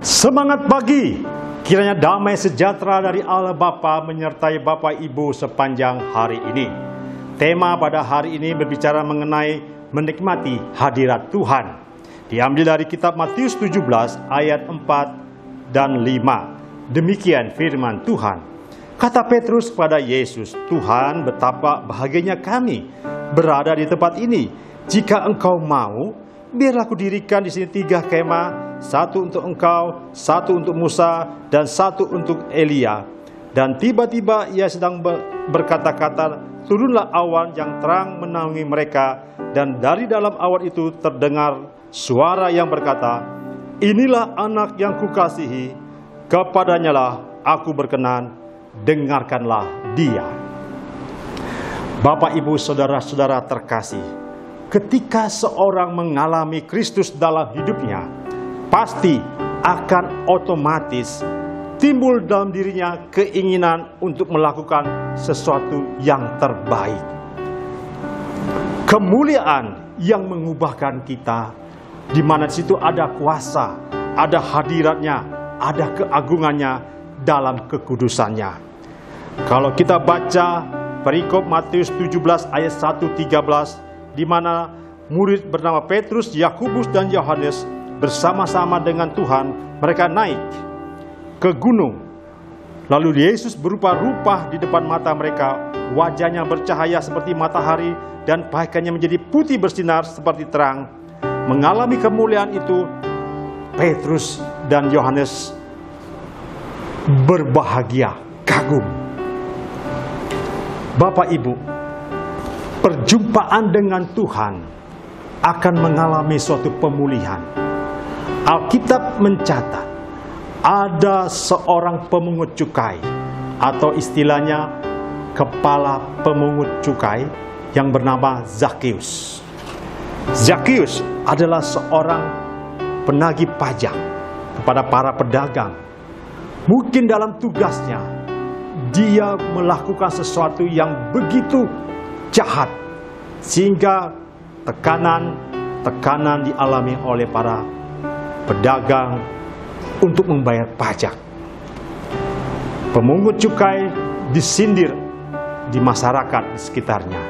Semangat pagi, kiranya damai sejahtera dari Allah Bapa menyertai Bapak Ibu sepanjang hari ini. Tema pada hari ini berbicara mengenai menikmati hadirat Tuhan. Diambil dari kitab Matius 17 ayat 4 dan 5. Demikian firman Tuhan. Kata Petrus kepada Yesus, "Tuhan, betapa bahagianya kami berada di tempat ini. Jika Engkau mau, biarlah aku dirikan di sini 3 kemah, 1 untuk Engkau, 1 untuk Musa, dan 1 untuk Elia." Dan tiba-tiba ia sedang berkata-kata, turunlah awan yang terang menaungi mereka, dan dari dalam awan itu terdengar suara yang berkata, "Inilah anak yang kukasihi, kepadanya lah aku berkenan, dengarkanlah dia." Bapak, Ibu, saudara-saudara terkasih, ketika seorang mengalami Kristus dalam hidupnya, pasti akan otomatis timbul dalam dirinya keinginan untuk melakukan sesuatu yang terbaik. Kemuliaan yang mengubahkan kita, di mana di situ ada kuasa, ada hadiratnya, ada keagungannya dalam kekudusannya. Kalau kita baca perikop Matius 17 ayat 1-13, di mana murid bernama Petrus, Yakobus, dan Yohanes bersama-sama dengan Tuhan, mereka naik ke gunung. Lalu Yesus berupa-rupa di depan mata mereka, wajahnya bercahaya seperti matahari dan pakaiannya menjadi putih bersinar seperti terang. Mengalami kemuliaan itu, Petrus dan Yohanes berbahagia, kagum. Bapak, Ibu, perjumpaan dengan Tuhan akan mengalami suatu pemulihan. Alkitab mencatat ada seorang pemungut cukai, atau istilahnya kepala pemungut cukai, yang bernama Zakeus. Zakeus adalah seorang penagih pajak kepada para pedagang. Mungkin dalam tugasnya dia melakukan sesuatu yang begitu jahat, sehingga tekanan dialami oleh para pedagang untuk membayar pajak. Pemungut cukai disindir di masyarakat di sekitarnya.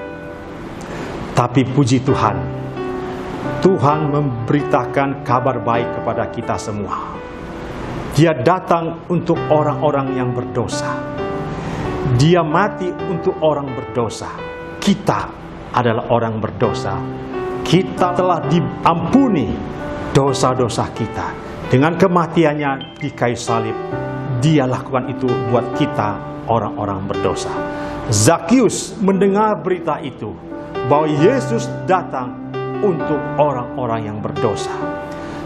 Tapi puji Tuhan, Tuhan memberitakan kabar baik kepada kita semua. Dia datang untuk orang-orang yang berdosa. Dia mati untuk orang berdosa. Kita adalah orang berdosa. Kita telah diampuni dosa-dosa kita. Dengan kematiannya di kayu salib, Dia lakukan itu buat kita orang-orang berdosa. Zakeus mendengar berita itu, bahwa Yesus datang untuk orang-orang yang berdosa.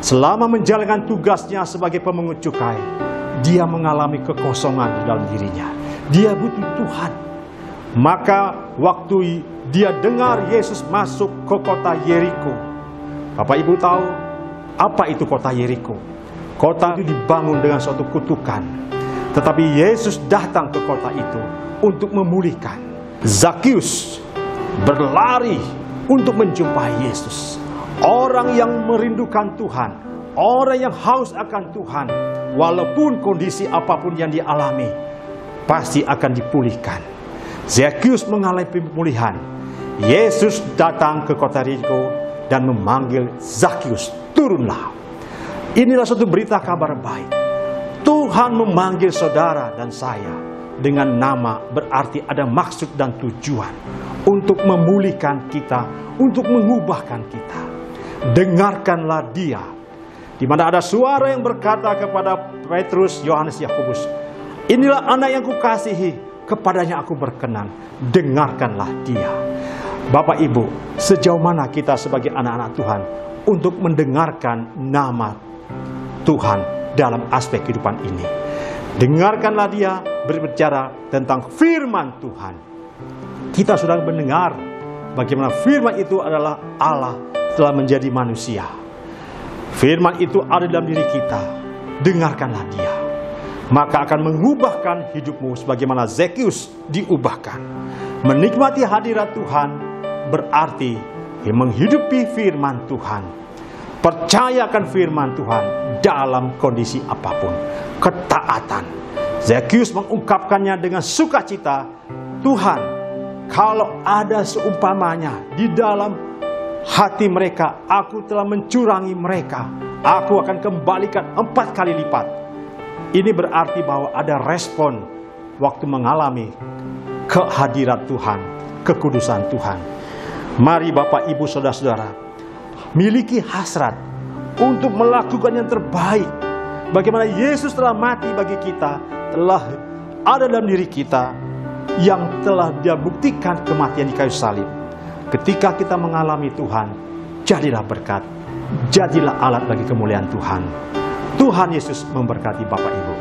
Selama menjalankan tugasnya sebagai pemungut cukai, dia mengalami kekosongan di dalam dirinya. Dia butuh Tuhan. Maka waktu dia dengar Yesus masuk ke kota Yeriko. Bapak, Ibu tahu apa itu kota Yeriko? Kota itu dibangun dengan suatu kutukan. Tetapi Yesus datang ke kota itu untuk memulihkan. Zakeus berlari untuk menjumpai Yesus. Orang yang merindukan Tuhan, orang yang haus akan Tuhan, walaupun kondisi apapun yang dialami, pasti akan dipulihkan. Zakeus mengalami pemulihan. Yesus datang ke kota Yeriko dan memanggil Zakeus, turunlah. Inilah suatu berita kabar baik. Tuhan memanggil saudara dan saya dengan nama, berarti ada maksud dan tujuan untuk memulihkan kita, untuk mengubahkan kita. Dengarkanlah Dia. Di mana ada suara yang berkata kepada Petrus, Yohanes, Yakobus, "Inilah anak yang kukasihi, kepadanya aku berkenan, dengarkanlah Dia." Bapak, Ibu, sejauh mana kita sebagai anak-anak Tuhan untuk mendengarkan nama Tuhan dalam aspek kehidupan ini? Dengarkanlah Dia berbicara tentang firman Tuhan. Kita sudah mendengar bagaimana firman itu adalah Allah telah menjadi manusia. Firman itu ada dalam diri kita. Dengarkanlah Dia, maka akan mengubahkan hidupmu sebagaimana Zakeus diubahkan. Menikmati hadirat Tuhan berarti menghidupi firman Tuhan. Percayakan firman Tuhan dalam kondisi apapun. Ketaatan. Zakheus mengungkapkannya dengan sukacita. Tuhan, kalau ada seumpamanya di dalam hati mereka, aku telah mencurangi mereka, aku akan kembalikan 4 kali lipat. Ini berarti bahwa ada respon waktu mengalami kehadiran Tuhan, kekudusan Tuhan. Mari Bapak, Ibu, Saudara-saudara, miliki hasrat untuk melakukan yang terbaik. Bagaimana Yesus telah mati bagi kita, telah ada dalam diri kita, yang telah Dia buktikan kematian di kayu salib. Ketika kita mengalami Tuhan, jadilah berkat, jadilah alat bagi kemuliaan Tuhan. Tuhan Yesus memberkati Bapak Ibu.